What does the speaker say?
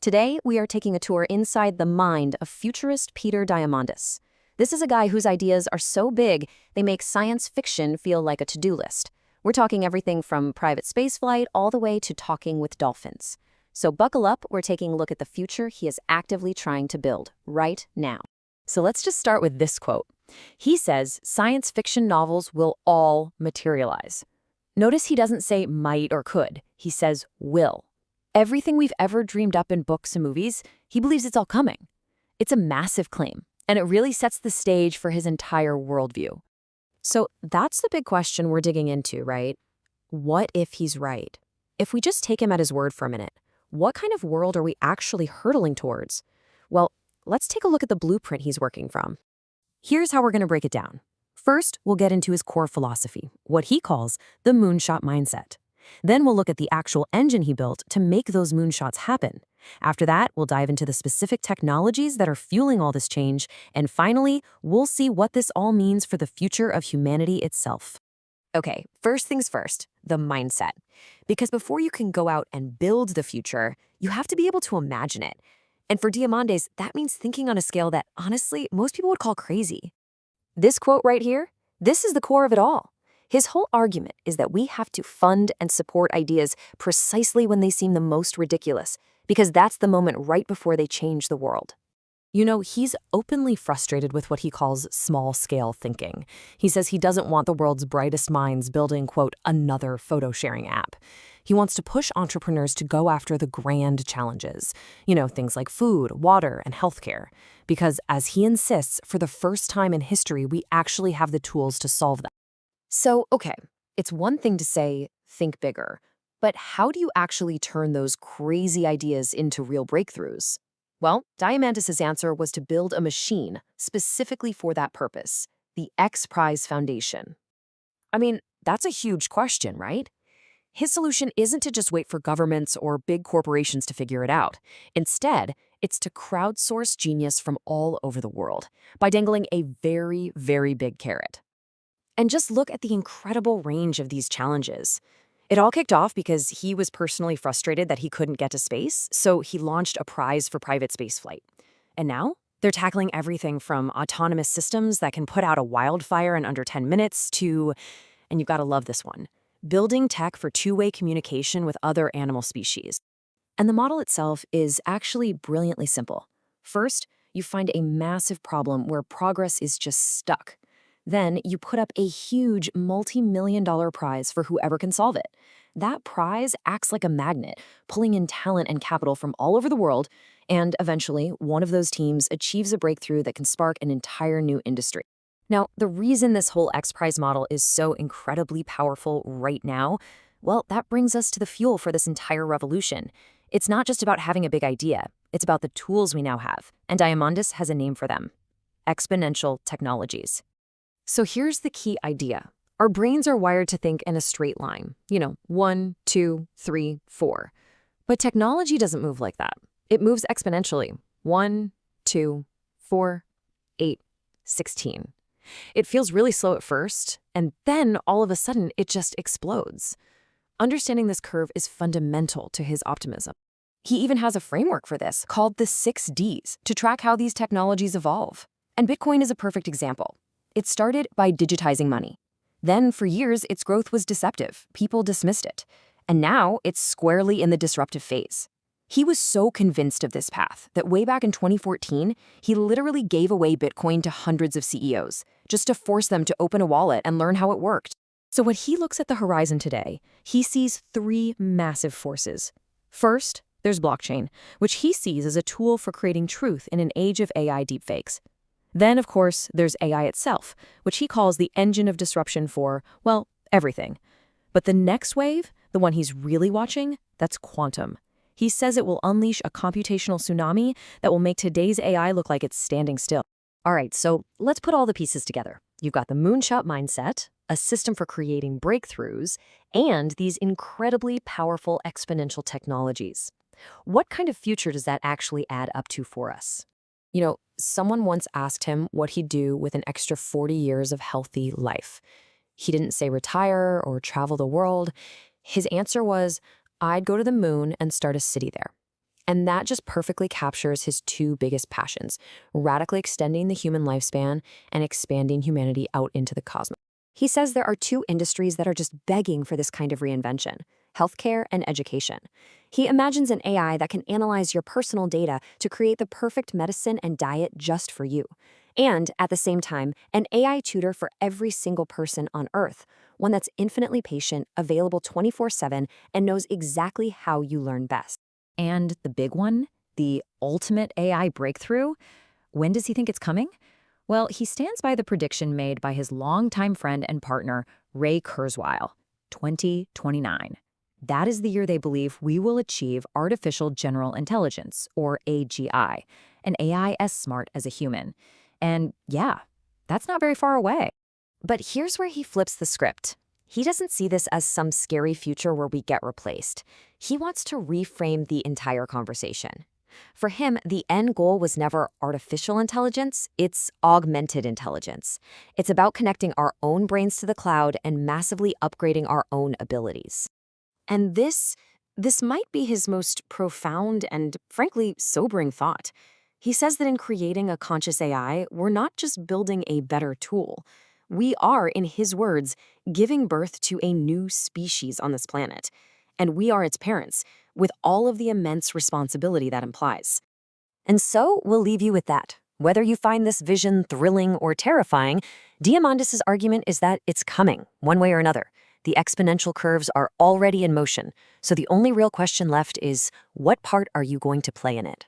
Today, we are taking a tour inside the mind of futurist Peter Diamandis. This is a guy whose ideas are so big, they make science fiction feel like a to-do list. We're talking everything from private spaceflight all the way to talking with dolphins. So buckle up, we're taking a look at the future he is actively trying to build right now. So let's just start with this quote. He says science fiction novels will all materialize. Notice he doesn't say might or could, he says will. Everything we've ever dreamed up in books and movies, he believes it's all coming. It's a massive claim, and it really sets the stage for his entire worldview. So that's the big question we're digging into, right? What if he's right? If we just take him at his word for a minute, what kind of world are we actually hurtling towards? Well, let's take a look at the blueprint he's working from. Here's how we're going to break it down. First, we'll get into his core philosophy, what he calls the Moonshot Mindset. Then we'll look at the actual engine he built to make those moonshots happen. After that, we'll dive into the specific technologies that are fueling all this change. And finally, we'll see what this all means for the future of humanity itself. Okay, first things first, the mindset. Because before you can go out and build the future, you have to be able to imagine it. And for Diamandis, that means thinking on a scale that, honestly, most people would call crazy. This quote right here, this is the core of it all. His whole argument is that we have to fund and support ideas precisely when they seem the most ridiculous, because that's the moment right before they change the world. You know, he's openly frustrated with what he calls small-scale thinking. He says he doesn't want the world's brightest minds building, quote, another photo-sharing app. He wants to push entrepreneurs to go after the grand challenges, things like food, water, and healthcare, because, as he insists, for the first time in history, we actually have the tools to solve them. So, okay, it's one thing to say, think bigger, but how do you actually turn those crazy ideas into real breakthroughs? Well, Diamandis' answer was to build a machine specifically for that purpose, the XPRIZE Foundation. I mean, that's a huge question, right? His solution isn't to just wait for governments or big corporations to figure it out. Instead, it's to crowdsource genius from all over the world by dangling a very, very big carrot. And just look at the incredible range of these challenges. It all kicked off because he was personally frustrated that he couldn't get to space, so he launched a prize for private spaceflight. And now, they're tackling everything from autonomous systems that can put out a wildfire in under 10 minutes to, and you've got to love this one, building tech for two-way communication with other animal species. And the model itself is actually brilliantly simple. First, you find a massive problem where progress is just stuck. Then you put up a huge multi-million-dollar prize for whoever can solve it. That prize acts like a magnet, pulling in talent and capital from all over the world, and eventually, one of those teams achieves a breakthrough that can spark an entire new industry. Now, the reason this whole XPRIZE model is so incredibly powerful right now, well, that brings us to the fuel for this entire revolution. It's not just about having a big idea, it's about the tools we now have, and Diamandis has a name for them: exponential technologies. So here's the key idea. Our brains are wired to think in a straight line. 1, 2, 3, 4. But technology doesn't move like that. It moves exponentially. 1, 2, 4, 8, 16. It feels really slow at first, and then all of a sudden it just explodes. Understanding this curve is fundamental to his optimism. He even has a framework for this called the 6 Ds to track how these technologies evolve. And Bitcoin is a perfect example. It started by digitizing money. Then, for years, its growth was deceptive. People dismissed it. And now, it's squarely in the disruptive phase. He was so convinced of this path that way back in 2014, he literally gave away Bitcoin to hundreds of CEOs, just to force them to open a wallet and learn how it worked. So when he looks at the horizon today, he sees 3 massive forces. First, there's blockchain, which he sees as a tool for creating truth in an age of AI deepfakes. Then, of course, there's AI itself, which he calls the engine of disruption for, well, everything. But the next wave, the one he's really watching, that's quantum. He says it will unleash a computational tsunami that will make today's AI look like it's standing still. All right, so let's put all the pieces together. You've got the Moonshot Mindset, a system for creating breakthroughs, and these incredibly powerful exponential technologies. What kind of future does that actually add up to for us? Someone once asked him what he'd do with an extra 40 years of healthy life. He didn't say retire or travel the world. His answer was, I'd go to the moon and start a city there. And that just perfectly captures his two biggest passions, radically extending the human lifespan and expanding humanity out into the cosmos. He says there are two industries that are just begging for this kind of reinvention: healthcare and education. He imagines an AI that can analyze your personal data to create the perfect medicine and diet just for you. And at the same time, an AI tutor for every single person on Earth, one that's infinitely patient, available 24/7, and knows exactly how you learn best. And the big one, the ultimate AI breakthrough, when does he think it's coming? Well, he stands by the prediction made by his longtime friend and partner, Ray Kurzweil: 2029. That is the year they believe we will achieve artificial general intelligence, or AGI, an AI as smart as a human. And yeah, that's not very far away. But here's where he flips the script. He doesn't see this as some scary future where we get replaced. He wants to reframe the entire conversation. For him, the end goal was never artificial intelligence, it's augmented intelligence. It's about connecting our own brains to the cloud and massively upgrading our own abilities. And this might be his most profound and, frankly, sobering thought. He says that in creating a conscious AI, we're not just building a better tool. We are, in his words, giving birth to a new species on this planet. And we are its parents, with all of the immense responsibility that implies. And so we'll leave you with that. Whether you find this vision thrilling or terrifying, Diamandis' argument is that it's coming, one way or another. The exponential curves are already in motion, so the only real question left is, what part are you going to play in it?